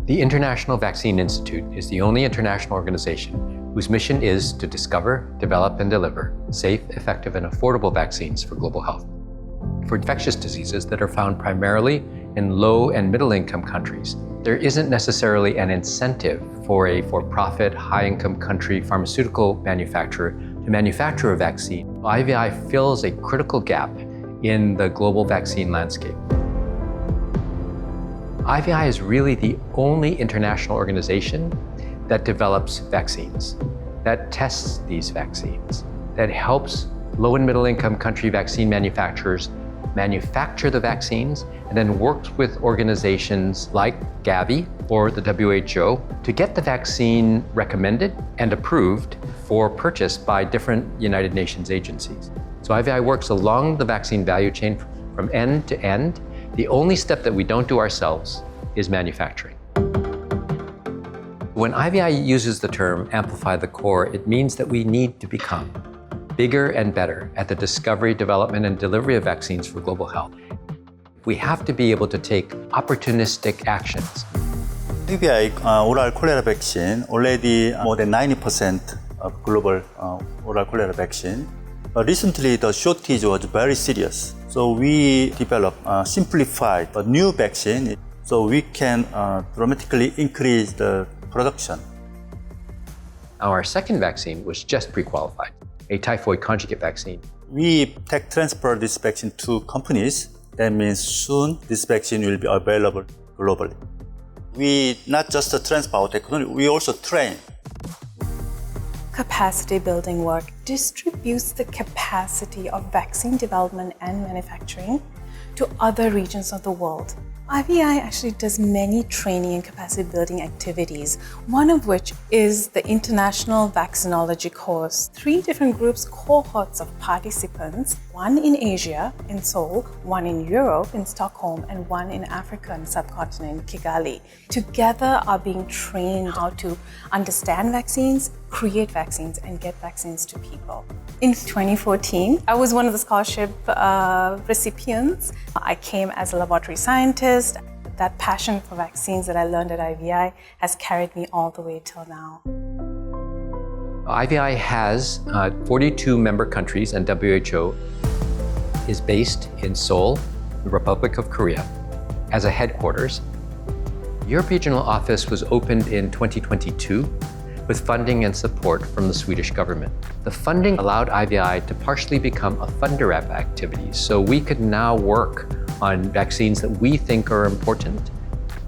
The International Vaccine Institute is the only international organization whose mission is to discover, develop, and deliver safe, effective, and affordable vaccines for global health. For infectious diseases that are found primarily in low and middle-income countries, there isn't necessarily an incentive for a for-profit, high-income country pharmaceutical manufacturer to manufacture a vaccine. IVI fills a critical gap in the global vaccine landscape. IVI is really the only international organization that develops vaccines, that tests these vaccines, that helps low and middle income country vaccine manufacturers manufacture the vaccines, and then works with organizations like Gavi or the WHO to get the vaccine recommended and approved for purchase by different United Nations agencies. So IVI works along the vaccine value chain from end to end. The only step that we don't do ourselves is manufacturing. When IVI uses the term amplify the core, it means that we need to become bigger and better at the discovery, development, and delivery of vaccines for global health. We have to be able to take opportunistic actions. IVI oral cholera vaccine, already more than 90% of global oral cholera vaccine. Recently, the shortage was very serious. So we developed simplified a new vaccine so we can dramatically increase the production. Our second vaccine was just pre-qualified, a typhoid conjugate vaccine. We tech transfer this vaccine to companies. That means soon this vaccine will be available globally. We not just transfer our technology, we also train. Capacity building work distributes the capacity of vaccine development and manufacturing to other regions of the world. IVI actually does many training and capacity building activities, one of which is the International Vaccinology course. 3 different groups, cohorts of participants, one in Asia, in Seoul, one in Europe, in Stockholm, and one in Africa and subcontinent, Kigali. Together are being trained how to understand vaccines, create vaccines, and get vaccines to people. In 2014, I was one of the scholarship recipients. I came as a laboratory scientist. That passion for vaccines that I learned at IVI has carried me all the way till now. IVI has 42 member countries, and WHO is based in Seoul, the Republic of Korea, as a headquarters. The Europe Regional Office was opened in 2022 with funding and support from the Swedish government. The funding allowed IVI to partially become a funder of activities, so we could now work on vaccines that we think are important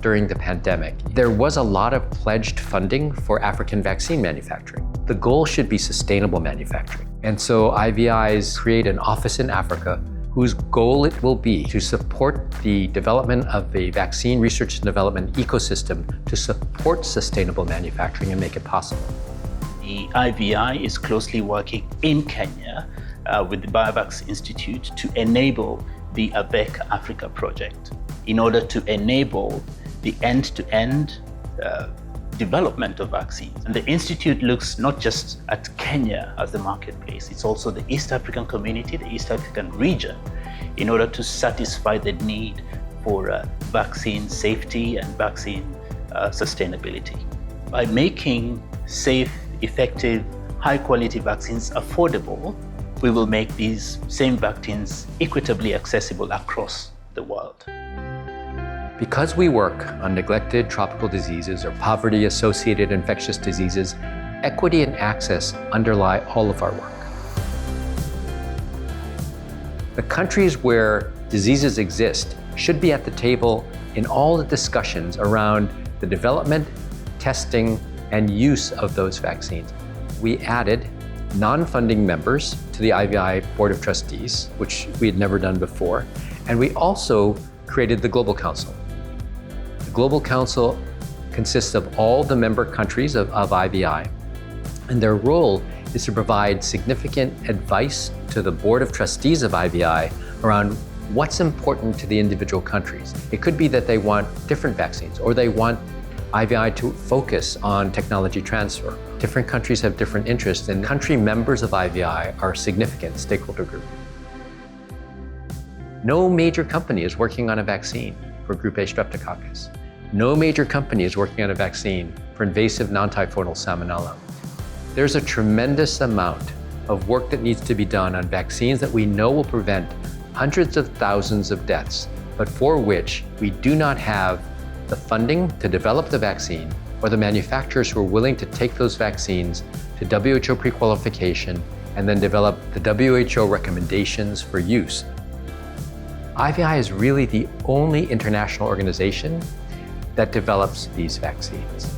during the pandemic. There was a lot of pledged funding for African vaccine manufacturing. The goal should be sustainable manufacturing. And so IVI's create an office in Africa whose goal it will be to support the development of a vaccine research and development ecosystem to support sustainable manufacturing and make it possible. The IVI is closely working in Kenya with the Biovax Institute to enable the ABEC Africa project in order to enable the end-to-end development of vaccines. And the Institute looks not just at Kenya as the marketplace, it's also the East African community, the East African region, in order to satisfy the need for vaccine safety and vaccine sustainability. By making safe, effective, high-quality vaccines affordable, we will make these same vaccines equitably accessible across the world. Because we work on neglected tropical diseases or poverty-associated infectious diseases, equity and access underlie all of our work. The countries where diseases exist should be at the table in all the discussions around the development, testing, and use of those vaccines. We added non-funding members to the IVI Board of Trustees, which we had never done before, and we also created the Global Council. The Global Council consists of all the member countries of IVI, and their role is to provide significant advice to the Board of Trustees of IVI around what's important to the individual countries. It could be that they want different vaccines, or they want IVI to focus on technology transfer. Different countries have different interests, and country members of IVI are a significant stakeholder group. No major company is working on a vaccine for Group A streptococcus. No major company is working on a vaccine for invasive non-typhonal salmonella. There's a tremendous amount of work that needs to be done on vaccines that we know will prevent hundreds of thousands of deaths, but for which we do not have the funding to develop the vaccine or the manufacturers who are willing to take those vaccines to WHO pre-qualification and then develop the WHO recommendations for use. IVI is really the only international organization that develops these vaccines.